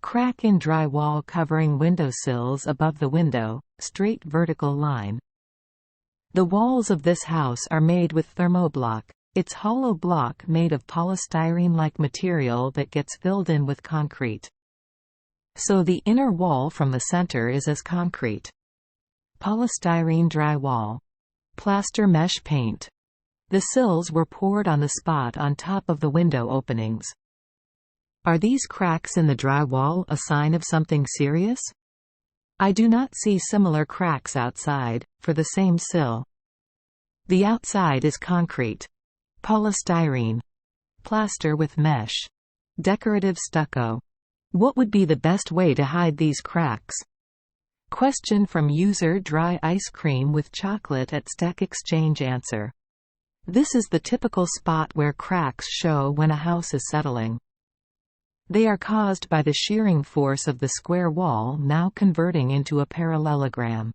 Crack in drywall covering windowsills above the window, straight vertical line. The walls of this house are made with thermoblock. It's hollow block made of polystyrene-like material that gets filled in with concrete. So the inner wall from the center is as concrete. Polystyrene drywall. Plaster+mesh paint. The sills were poured on the spot on top of the window openings. Are these cracks in the drywall a sign of something serious? I do not see similar cracks outside, for the same sill. The outside is concrete. Polystyrene. Plaster with mesh. Decorative stucco. What would be the best way to hide these cracks? Question from user Dry ice cream with chocolate at Stack Exchange. Answer. This is the typical spot where cracks show when a house is settling. They are caused by the shearing force of the square wall now converting into a parallelogram.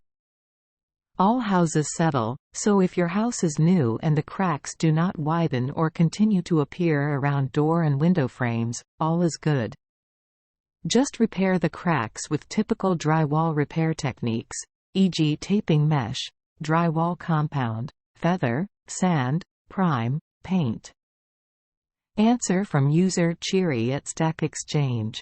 All houses settle, so if your house is new and the cracks do not widen or continue to appear around door and window frames, all is good. Just repair the cracks with typical drywall repair techniques, e.g. taping mesh, drywall compound, feather, sand, prime, paint. Answer from user Cheery at Stack Exchange.